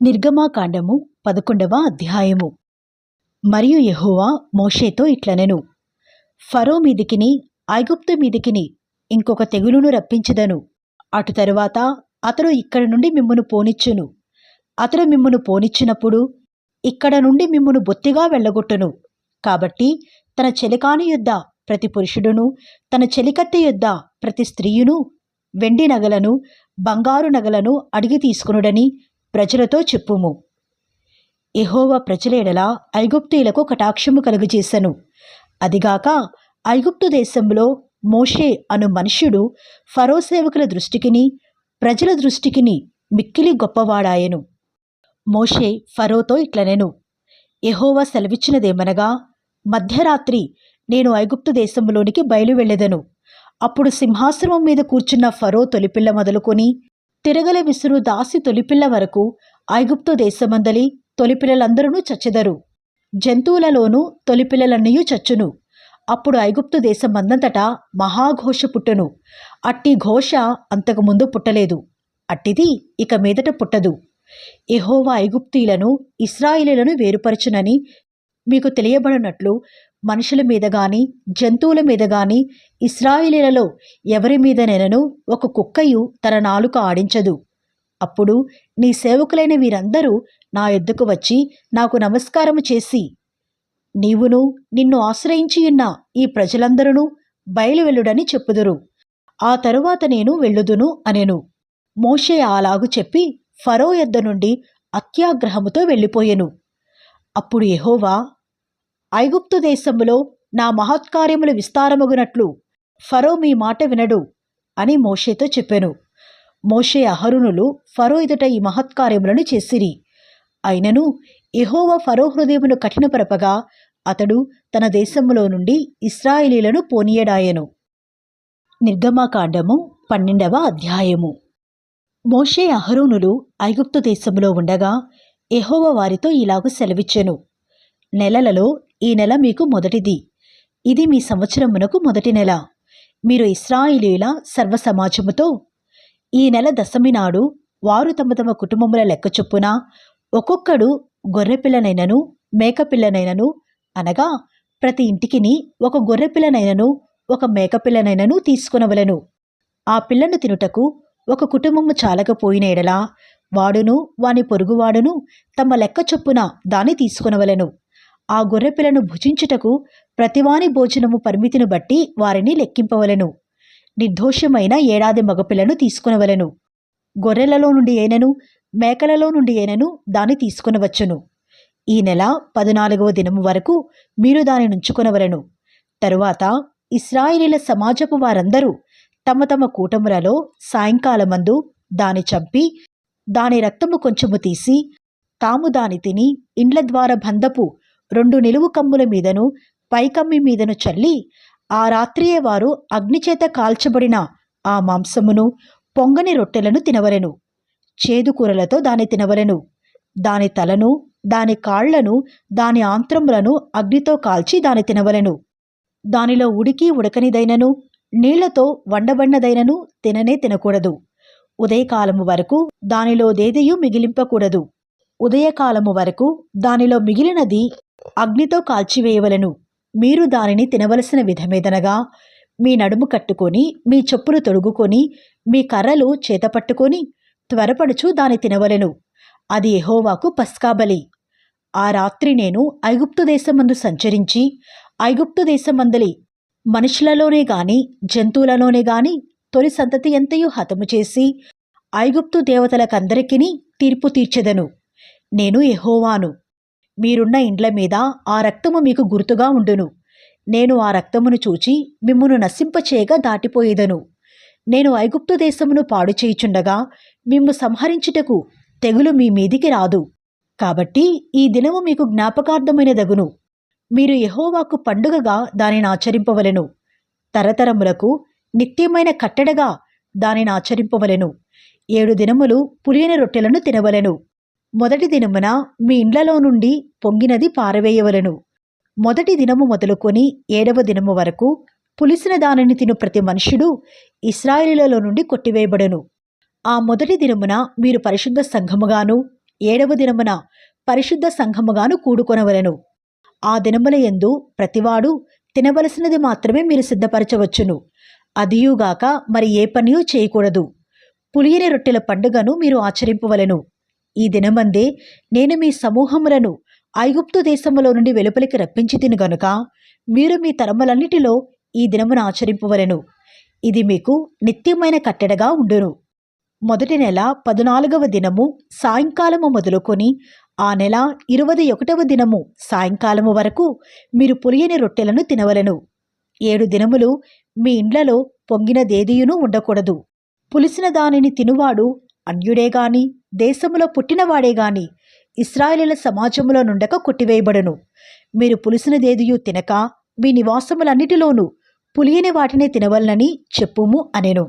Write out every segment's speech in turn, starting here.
నిర్గమాకాండము 11వ అధ్యాయము. మరియు యెహోవా మోషేతో ఇట్లనెను, ఫరో మీదికిని ఐగుప్తు మీదికిని ఇంకొక తెగులును రప్పించెదను. అటు తరువాత అతడు ఇక్కడి నుండి మిమ్మును పోనిచ్చును. అతడు మిమ్మును పోనిచ్చినప్పుడు ఇక్కడ నుండి మిమ్మును బొత్తిగా వెళ్ళగొట్టును. కాబట్టి తన చెలికాని యొద్ద ప్రతి పురుషుడును, తన చెలికత్తె యొద్ద ప్రతి స్త్రీయును వెండి నగలను బంగారు నగలను అడిగి తీసుకునుడని ప్రజలతో చెప్పుము. యెహోవా ప్రజల ఎడల ఐగుప్తీయులకు కటాక్షము కలుగజేసెను. అదిగాక ఐగుప్తు దేశంలో మోషే అను మనుష్యుడు ఫరో సేవకుల దృష్టికిని ప్రజల దృష్టికిని మిక్కిలి గొప్పవాడాయెను. మోషే ఫరోతో ఇట్లనెను, యెహోవా సెలవిచ్చినదేమనగా, మధ్యరాత్రి నేను ఐగుప్తు దేశంలోనికి బయలు వెళ్ళెదను. అప్పుడు సింహాసనం మీద కూర్చున్న ఫరో తొలిపిల్ల మొదలుకొని తిరగల విసురు దాసి తొలిపిల్ల వరకు ఐగుప్తు దేశమందలి తొలిపిల్లలందరూ చచ్చెదరు. జంతువులలోనూ తొలిపిల్లలన్నయూ చచ్చును. అప్పుడు ఐగుప్తు దేశమందంతటా మహాఘోష పుట్టును. అట్టి ఘోష అంతకుముందు పుట్టలేదు, అట్టిది ఇక మీదట పుట్టదు. యెహోవా ఐగుప్తీయులను ఇశ్రాయేలీయులను వేరుపరచునని మీకు తెలియబడినట్లు మనుషుల మీద గాని జంతువుల మీద గాని ఇశ్రాయేలీయులలో ఎవరి మీదనైనను ఒక కుక్కయు తన నాలుక ఆడించదు. అప్పుడు నీ సేవకులైన వీరందరూ నా యొద్దకు వచ్చి నాకు నమస్కారము చేసి, నీవును నిన్ను ఆశ్రయించియున్న ఈ ప్రజలందరూ బయలు వెళ్ళుడని చెప్పుదురు. ఆ తరువాత నేను వెళ్ళుదును అనెను. మోషే అలాగు చెప్పి ఫరో యొద్ద నుండి అత్యాగ్రహముతో వెళ్ళిపోయెను. అప్పుడు యెహోవా, ఐగుప్తు దేశములో నా మహత్కార్యములు విస్తారమగునట్లు ఫరో మీ మాట వినడు అని మోషేతో చెప్పెను. మోషే అహరోనులు ఫరో ఎదుట ఈ మహత్కార్యములను చేసిరి. అయినను యెహోవా ఫరో హృదయమును కఠినపరపగా అతడు తన దేశములో నుండి ఇశ్రాయేలీయులను పోనీయడాయెను. నిర్గమాకాండము 12వ అధ్యాయము. మోషే అహరోనులు ఐగుప్తు దేశములో ఉండగా యెహోవా వారితో ఇలాగు సెలవిచ్చెను, నెలలలో ఈ నెల మీకు మొదటిది. ఇది మీ సంవత్సరమునకు మొదటి నెల. మీరు ఇశ్రాయేలీయుల సర్వ సమాజముతో ఈ నెల దశమి నాడు వారు తమ తమ కుటుంబముల లెక్క చొప్పున ఒక్కొక్కడు గొర్రెపిల్లనైనను మేకపిల్లనైనను, అనగా ప్రతి ఇంటికిని ఒక గొర్రెపిల్లనైనను ఒక మేకపిల్లనైనను తీసుకొనవలెను. ఆ పిల్లను తినుటకు ఒక కుటుంబము చాలకపోయిన ఎడల వాడును వాని పొరుగువాడును తమ లెక్క చొప్పున దాన్ని తీసుకొనవలెను. ఆ గొర్రెపిల్లను భుజించుటకు ప్రతివాని భోజనము పరిమితిని బట్టి వారిని లెక్కింపవలెను. నిర్దోషమైన ఏడాది మగపిల్లను తీసుకొనవలెను. గొర్రెలలో నుండి అయినను మేకలలో నుండి అయినను దాన్ని తీసుకొనవచ్చును. ఈ నెల 14వ దినము వరకు మీరు దాని నుంచుకొనవలెను. తరువాత ఇశ్రాయేలీయుల సమాజపు వారందరూ తమ తమ కూటములలో సాయంకాలమందు దాని చంపి దాని రక్తము కొంచెము తీసి తాము దాని తిని ఇండ్ల ద్వార బంధపు 2 నిలువు కమ్ముల మీదను పైకమ్మి మీదను చల్లి ఆ రాత్రియే వారు అగ్నిచేత కాల్చబడిన ఆ మాంసమును పొంగని రొట్టెలను తినవలెను. చేదు కూరలతో దాని తినవలెను. దాని తలను దాని కాళ్లను దాని ఆంత్రములను అగ్నితో కాల్చి దాని తినవలెను. దానిలో ఉడికి ఉడకనిదైనను నీళ్లతో వండబడినదైనను తిననే తినకూడదు. ఉదయకాలము వరకు దానిలో దేదియు మిగిలింపకూడదు. ఉదయకాలము వరకు దానిలో మిగిలినది అగ్నితో కాల్చివేయవలెను. మీరు దానిని తినవలసిన విధమేదనగా, మీ నడుము కట్టుకొని మీ చెప్పులు తొడుగుకొని మీ కర్రలు చేతపట్టుకొని త్వరపడుచు దాని తినవలెను. అది యెహోవాకు పస్కాబలి. ఆ రాత్రి నేను ఐగుప్తు దేశమందు సంచరించి ఐగుప్తు దేశమందలి మనుషులలోనే గాని జంతువులలోనే గాని తొలి సంతతి ఎంతయు హతము చేసి ఐగుప్తు దేవతలకందరికిని తీర్పు తీర్చెదను. నేను యెహోవాను. మీరున్న ఇండ్ల మీద ఆ రక్తము మీకు గుర్తుగా ఉండును. నేను ఆ రక్తమును చూచి మిమ్మును నశింపచేయగా దాటిపోయేదను. నేను ఐగుప్తు దేశమును పాడు చేయుచుండగా మిమ్ము సంహరించుటకు తెగులు మీ మీదికి రాదు. కాబట్టి ఈ దినము మీకు జ్ఞాపకార్థమైనదగును. మీరు యెహోవాకు పండుగగా దానిని ఆచరింపవలెను. తరతరములకు నిత్యమైన కట్టడగా దానిని ఆచరింపవలెను. 7 దినములు పులియని రొట్టెలను తినవలెను. మొదటి దినమున మీ ఇండ్లలో నుండి పొంగినది పారవేయవలెను. మొదటి దినము మొదలుకొని 7వ దినము వరకు పులిసిన దానిని తిను ప్రతి మనుష్యుడు ఇశ్రాయేలీయులలో నుండి కొట్టివేయబడెను. ఆ మొదటి దినమున మీరు పరిశుద్ధ సంఘముగాను 7వ దినమున పరిశుద్ధ సంఘముగాను కూడుకొనవలెను. ఆ దినముల యందు ప్రతివాడు తినవలసినది మాత్రమే మీరు సిద్ధపరచవచ్చును. అదియుగాక మరి ఏ పనియూ చేయకూడదు. పులియని రొట్టెల పండుగను మీరు ఆచరింపవలెను. ఈ దినమందే నేను మీ సమూహములను ఐగుప్తు దేశములో నుండి వెలుపలికి రప్పించి తిను గనుక మీరు మీ తరములన్నిటిలో ఈ దినమును ఆచరింపవలెను. ఇది మీకు నిత్యమైన కట్టడగా ఉండును. మొదటి నెల 14వ దినము సాయంకాలము మొదలుకొని ఆ నెల 21వ దినము సాయంకాలము వరకు మీరు పులియని రొట్టెలను తినవలెను. 7 దినములు మీ ఇండ్లలో పొంగినదేదియునూ ఉండకూడదు. పులిసిన దానిని తినువాడు అన్యుడే గాని దేశములో పుట్టినవాడే గాని ఇశ్రాయేలీయుల సమాజములో నుండక కొట్టివేయబడును. మీరు పులిసినదేదియు తినక మీ నివాసములన్నిటిలోనూ పులియని వాటినే తినవలనని చెప్పుము అనెను.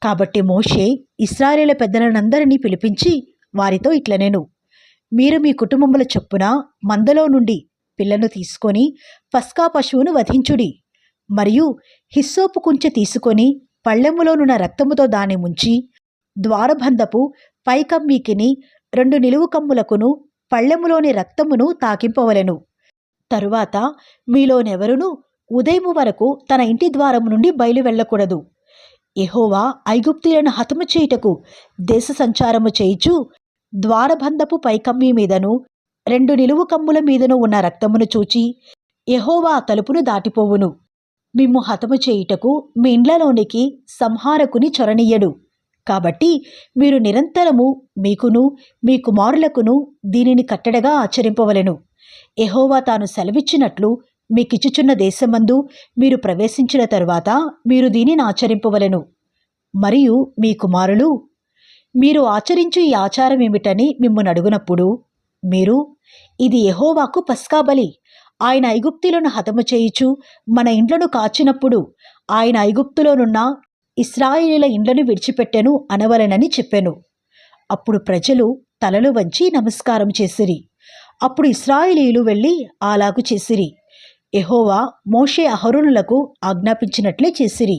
కాబట్టి మోషే ఇశ్రాయేలీయుల పెద్దలనందరినీ పిలిపించి వారితో ఇట్లనెను, మీరు మీ కుటుంబముల చొప్పున మందలో నుండి పిల్లను తీసుకొని పస్కా పశువును వధించుడి. మరియు హిస్సోపు కుంచె తీసుకొని పళ్ళెములోనున్న రక్తముతో దాన్ని ముంచి ద్వారబంధపు పైకమ్మీకిని 2 నిలువు కమ్ములకును పళ్ళెములోని రక్తమును తాకింపవలెను. తరువాత మీలోనెవరునూ ఉదయము వరకు తన ఇంటి ద్వారము నుండి బయలు వెళ్ళకూడదు. యెహోవా ఐగుప్తీయులను హతము చేయుటకు దేశ సంచారము చేయుచు ద్వారబంధపు పైకమ్మి మీదను 2 నిలువు కమ్ముల మీదను ఉన్న రక్తమును చూచి యెహోవా ఆ తలుపును దాటిపోవును. మిమ్ము హతము చేయుటకు మీ ఇండ్లలోనికి సంహారకుని చొరనియ్యడు. కాబట్టి మీరు నిరంతరము మీకును మీ కుమారులకును దీనిని కట్టడగా ఆచరింపవలెను. యెహోవా తాను సెలవిచ్చినట్లు మీకిచ్చుచున్న దేశమందు మీరు ప్రవేశించిన తరువాత మీరు దీనిని ఆచరింపవలెను. మరియు మీ కుమారులు మీరు ఆచరించు ఈ ఆచారం ఏమిటని మిమ్మును అడుగునప్పుడు మీరు, ఇది యెహోవాకు పస్కా బలి. ఆయన ఐగుప్తులను హతము చేయుచు మన ఇండ్లను కాచినప్పుడు ఆయన ఐగుప్తులోనున్న ఇశ్రాయేలీయుల ఇండ్లను విడిచిపెట్టెను అనవలెనని చెప్పెను. అప్పుడు ప్రజలు తలలు వంచి నమస్కారం చేసిరి. అప్పుడు ఇశ్రాయేలీయులు వెళ్ళి అలాగు చేసిరి. యెహోవా మోషే అహరోనులకు ఆజ్ఞాపించినట్లే చేసిరి.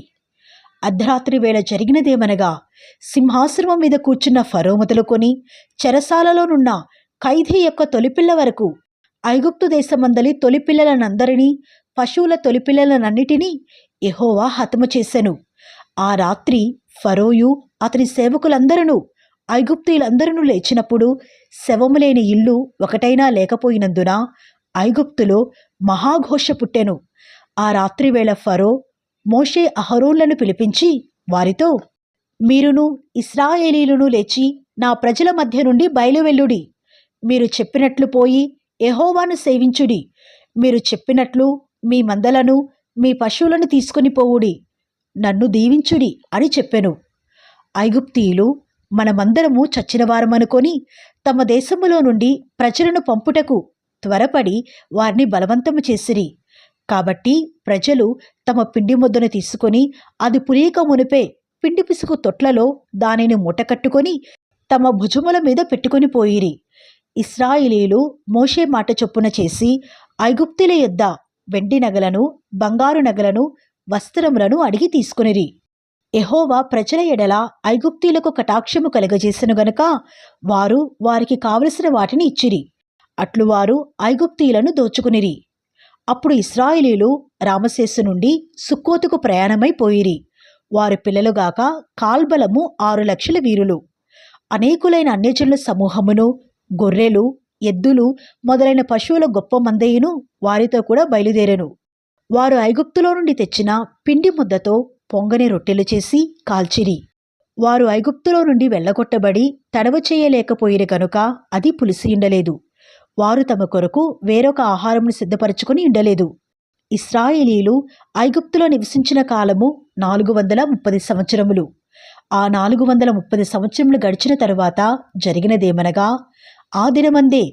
అర్ధరాత్రి వేళ జరిగినదేమనగా సింహాసనం మీద కూర్చున్న ఫరో మొదలుకొని చెరసాలలోనున్న ఖైదీ యొక్క తొలిపిల్ల వరకు ఐగుప్తు దేశమందలి తొలిపిల్లలనందరినీ పశువుల తొలిపిల్లలనన్నిటినీ యెహోవా హతము చేసెను. ఆ రాత్రి ఫరోయు అతని సేవకులందరూ ఐగుప్తీయులందరూ లేచినప్పుడు శవము లేని ఇల్లు ఒకటైనా లేకపోయినందున ఐగుప్తులో మహాఘోష పుట్టెను. ఆ రాత్రివేళ ఫరో మోషే అహరోన్లను పిలిపించి వారితో, మీరును ఇశ్రాయేలీయులను లేచి నా ప్రజల మధ్య నుండి బయలువెల్లుడి. మీరు చెప్పినట్లు పోయి యెహోవాను సేవించుడి. మీరు చెప్పినట్లు మీ మందలను మీ పశువులను తీసుకుని పోవుడి. నన్ను దీవించుడి అని చెప్పెను. ఐగుప్తీయులు మనమందరము చచ్చినవారమనుకొని తమ దేశములో నుండి ప్రజలను పంపుటకు త్వరపడి వారిని బలవంతము చేసిరి. కాబట్టి ప్రజలు తమ పిండి ముద్దను తీసుకొని అది పులియక మునిపే పిండి పిసుకు తొట్లలో దానిని మూటకట్టుకొని తమ భుజముల మీద పెట్టుకొని పోయిరి. ఇశ్రాయేలీయులు మోషే మాట చొప్పున చేసి ఐగుప్తుల యొద్ద వెండి నగలను బంగారు నగలను వస్త్రములను అడిగి తీసుకొనిరి. యెహోవా ప్రజల ఎడల ఐగుప్తీయులకు కటాక్షము కలుగజేసెను గనుక వారు వారికి కావలసిన వాటిని ఇచ్చిరి. అట్లు వారు ఐగుప్తీయులను దోచుకునిరి. అప్పుడు ఇశ్రాయేలీయులు రామసేసు నుండి సుక్కోతుకు ప్రయాణమైపోయిరి. వారి పిల్లలుగాక కాల్బలము 6 లక్షల వీరులు, అనేకులైన అన్యజనుల సమూహమును, గొర్రెలు, ఎద్దులు మొదలైన పశువుల గొప్ప మందయును వారితో కూడా బయలుదేరెను. వారు ఐగుప్తులో నుండి తెచ్చిన పిండి ముద్దతో పొంగని రొట్టెలు చేసి కాల్చిరి. వారు ఐగుప్తులో నుండి వెళ్ళగొట్టబడి తడవ చేయలేకపోయిరి గనుక అది పులిసి ఉండలేదు. వారు తమ కొరకు వేరొక ఆహారమును సిద్ధపరచుకుని ఉండలేదు. ఇశ్రాయేలీయులు ఐగుప్తులో నివసించిన కాలము 430 సంవత్సరములు. ఆ 430 సంవత్సరములు గడిచిన తరువాత జరిగినదేమనగా, ఆ దినమందే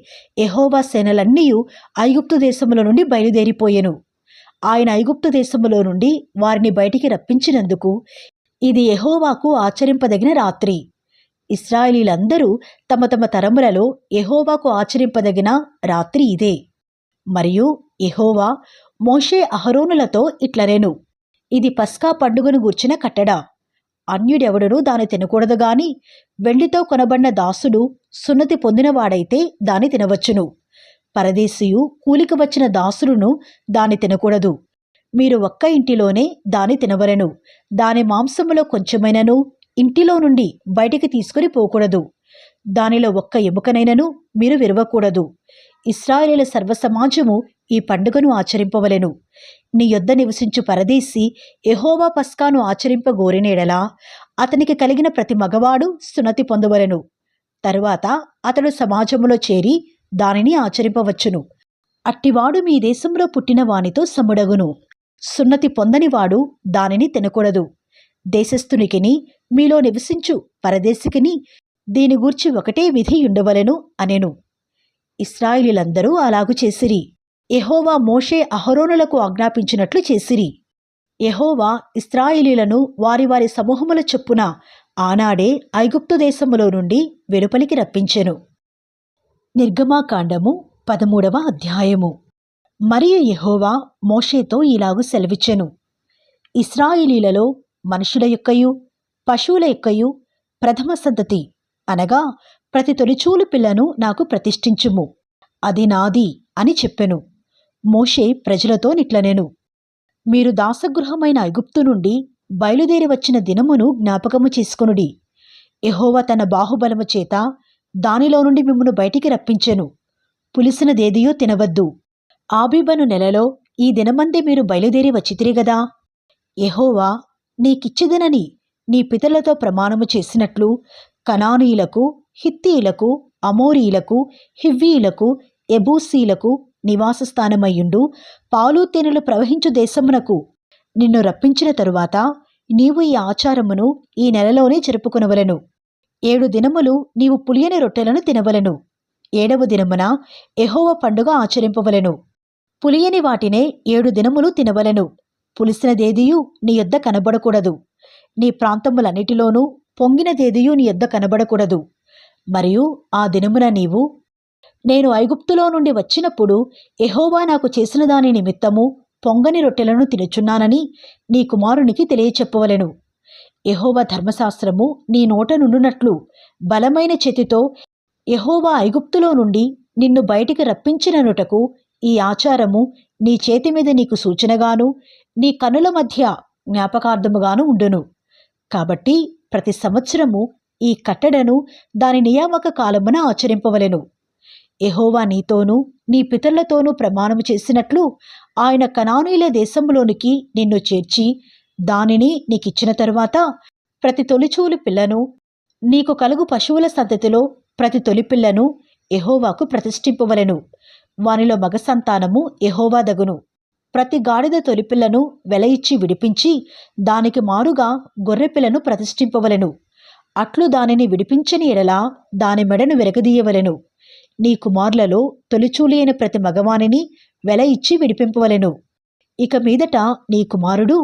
యెహోవా సేనలన్నీయు ఐగుప్తు దేశములో నుండి బయలుదేరిపోయెను. ఆయన ఐగుప్తు దేశములో నుండి వారిని బయటికి రప్పించినందుకు ఇది యెహోవాకు ఆచరింపదగిన రాత్రి. ఇశ్రాయేలీయులందరూ తమ తమ తరములలో యెహోవాకు ఆచరింపదగిన రాత్రి ఇదే. మరియు యెహోవా మోషే అహరోనులతో ఇట్లనెను, ఇది పస్కా పండుగను గూర్చిన కట్టడ. అన్యుడెవడునూ దాని తినకూడదు గాని వెండితో కొనబడిన దాసుడు సున్నతి పొందినవాడైతే దాని తినవచ్చును. పరదేశియు కూలికి వచ్చిన దాసుడును దాని తినకూడదు. మీరు ఒక్క ఇంటిలోనే దాని తినవలెను. దాని మాంసములో కొంచెమైనను ఇంటిలో నుండి బయటికి తీసుకుని పోకూడదు. దానిలో ఒక్క ఎముకనైనను మీరు విరవకూడదు. ఇశ్రాయేలీయుల సర్వసమాజము ఈ పండుగను ఆచరింపవలెను. నీ యొద్ద నివసించు పరదేశి యెహోవా పస్కాను ఆచరింపగోరిన ఎడల అతనికి కలిగిన ప్రతి మగవాడు సున్నతి పొందవలెను. తరువాత అతడు సమాజములో చేరి దానిని ఆచరింపవచ్చును. అట్టివాడు మీ దేశంలో పుట్టిన వానితో సముడగును. సున్నతి పొందనివాడు దానిని తినకూడదు. దేశస్థునికిని మీలో నివసించు పరదేశికిని దీని గూర్చి ఒకటే విధి ఉండవలెను అనెను. ఇశ్రాయేలీయులందరూ అలాగు చేసిరి. యెహోవా మోషే అహరోనులకు ఆజ్ఞాపించినట్లు చేసిరి. యెహోవా ఇశ్రాయేలీయులను వారి వారి సమూహముల చొప్పున ఆనాడే ఐగుప్తు దేశములో నుండి వెలుపలికి రప్పించెను. నిర్గమాకాండము 13వ అధ్యాయము. మరియు యెహోవా మోషేతో ఇలాగు సెలవిచ్చెను. ఇశ్రాయేలీయులలో మనుషుల యొక్కయు పశువుల యొక్కయు ప్రథమ సంతతి అనగా ప్రతి తొలిచూలు పిల్లను నాకు ప్రతిష్ఠించుము, అది నాది అని చెప్పెను. మోషే ప్రజలతో నిట్లనెను. మీరు దాసగృహమైన ఐగుప్తు నుండి బయలుదేరి వచ్చిన దినమును జ్ఞాపకము చేసుకొనుడి. యెహోవా తన బాహుబలము చేత దానిలో నుండి మిమ్మును బయటికి రప్పించెను. పులిసినదేదియో తినవద్దు. ఆబీబను నెలలో ఈ దినమందే మీరు బయలుదేరి వచ్చితిరి గదా. యెహోవా నీకిచ్చిదనని నీ పితరులతో ప్రమాణము చేసినట్లు కనానీయులకు, హిత్తీయులకు, అమోరీయులకు, హివ్వీయులకు, ఎబూసీలకు నివాసస్థానమయ్యుండు పాలు తేనెలు ప్రవహించు దేశమునకు నిన్ను రప్పించిన తరువాత నీవు ఈ ఆచారమును ఈ నెలలోనే జరుపుకొనవలెను. 7 దినములు నీవు పులియని రొట్టెలను తినవలెను. 7వ దినమున యెహోవా పండుగ ఆచరింపవలెను. పులియని వాటినే 7 దినములు తినవలెను. పులిసినదేదియు నీ యొద్ద కనబడకూడదు. నీ ప్రాంతములన్నిటిలోనూ పొంగినదేదియు నీ యొద్ద కనబడకూడదు. మరియు ఆ దినమున నీవు నేను ఐగుప్తులో నుండి వచ్చినప్పుడు యెహోవా నాకు చేసిన దాని నిమిత్తము పొంగని రొట్టెలను తినుచున్నానని నీ కుమారునికి తెలియచెప్పవలెను. యెహోవా ధర్మశాస్త్రము నీ నోట నుండునట్లు బలమైన చేతితో యెహోవా ఐగుప్తులో నుండి నిన్ను బయటికి రప్పించిననుటకు ఈ ఆచారము నీ చేతి మీద నీకు సూచనగాను నీ కనుల మధ్య జ్ఞాపకార్థముగాను ఉండును. కాబట్టి ప్రతి సంవత్సరము ఈ కట్టడను దాని నియామక కాలమున ఆచరింపవలెను. యెహోవా నీతోనూ నీ పితరులతోనూ ప్రమాణము చేసినట్లు ఆయన కనానీయుల దేశంలోనికి నిన్ను చేర్చి దానిని నీకిచ్చిన తరువాత ప్రతి తొలిచూలు పిల్లను నీకు కలుగు పశువుల సంతతిలో ప్రతి తొలిపిల్లను యెహోవాకు ప్రతిష్ఠింపవలెను. వానిలో మగ సంతానము యెహోవా దగును. ప్రతి గాడిద తొలిపిల్లను వెల ఇచ్చి విడిపించి దానికి మారుగా గొర్రెపిల్లను ప్రతిష్ఠింపవలెను. అట్లు దానిని విడిపించని ఎడల దాని మెడను విరగదీయవలెను. నీ కుమారులలో తొలిచూలి అయిన ప్రతి మగవానిని వెల ఇచ్చి విడిపింపవలెను. ఇక మీదట నీ కుమారుడు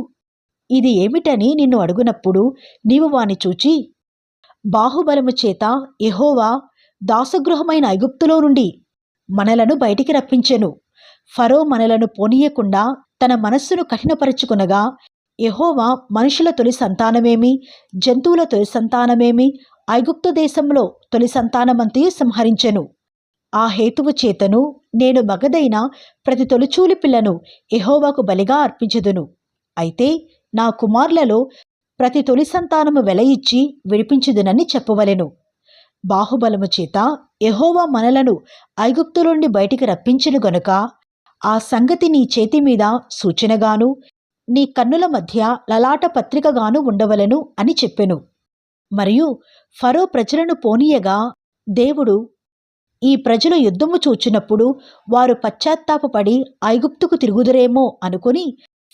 ఇది ఏమిటని నిన్ను అడుగునప్పుడు నీవు వాని చూచి, బాహుబలము చేత యెహోవా దాసగృహమైన ఐగుప్తులో నుండి మనలను బయటికి రప్పించెను. ఫరో మనలను పోనీయకుండా తన మనస్సును కఠినపరచుకునగా యెహోవా మనుషుల తొలి సంతానమేమి జంతువుల తొలి సంతానమేమి ఐగుప్తు దేశంలో తొలి సంతానమంతయు సంహరించెను. ఆ హేతువు చేతను నేను మగదైన ప్రతి తొలిచూలి పిల్లను యెహోవాకు బలిగా అర్పించెదను. అయితే నా కుమారులలో ప్రతి తొలి సంతానము వెల ఇచ్చి విడిపించుదునని చెప్పవలెను. బాహుబలము చేత యెహోవా మనలను ఐగుప్తు నుండి బయటికి రప్పించెను గనుక ఆ సంగతి నీ చేతి మీద సూచనగాను నీ కన్నుల మధ్య లలాట పత్రికగాను ఉండవలెను అని చెప్పెను. మరియు ఫరో ప్రజలను పోనీయగా దేవుడు ఈ ప్రజలు యుద్ధము చూచినప్పుడు వారు పశ్చాత్తాపపడి ఐగుప్తుకు తిరుగుదురేమో అనుకుని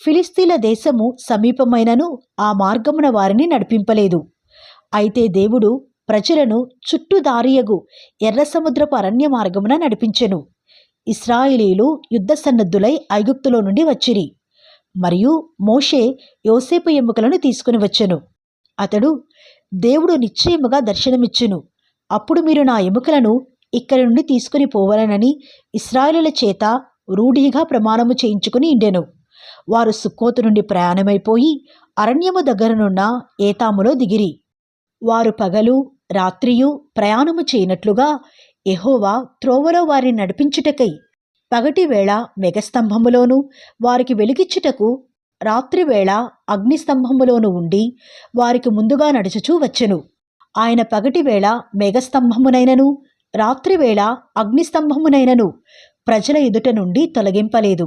ఫిలిస్తీన్ల దేశము సమీపమైనను ఆ మార్గమున వారిని నడిపింపలేదు. అయితే దేవుడు ప్రజలను చుట్టూ దారియగు ఎర్ర సముద్రపు అరణ్య మార్గమున నడిపించెను. ఇశ్రాయేలీయులు యుద్ధ సన్నద్ధులై ఐగుప్తులో నుండి వచ్చిరి. మరియు మోషే యోసేపు ఎముకలను తీసుకుని వచ్చెను. అతడు, దేవుడు నిశ్చయముగా దర్శనమిచ్చును. అప్పుడు మీరు నా ఎముకలను ఇక్కడి నుండి తీసుకుని పోవలనని ఇశ్రాయేలీయుల చేత రూఢిగా ప్రమాణము చేయించుకుని ఇండెను. వారు సుక్కోతు నుండి ప్రయాణమైపోయి అరణ్యము దగ్గరనున్న ఏతాములో దిగిరి. వారు పగలు రాత్రియు ప్రయాణము చేయనట్లుగా యెహోవా త్రోవలో వారిని నడిపించుటకై పగటివేళ మేఘస్తంభములోను వారికి వెలుగిచ్చుటకు రాత్రివేళ అగ్నిస్తంభములోను ఉండి వారికి ముందుగా నడుచుచూ వచ్చెను. ఆయన పగటివేళ మేఘస్తంభమునైనను రాత్రివేళ అగ్నిస్తంభమునైనను ప్రజల ఎదుట నుండి తొలగింపలేదు.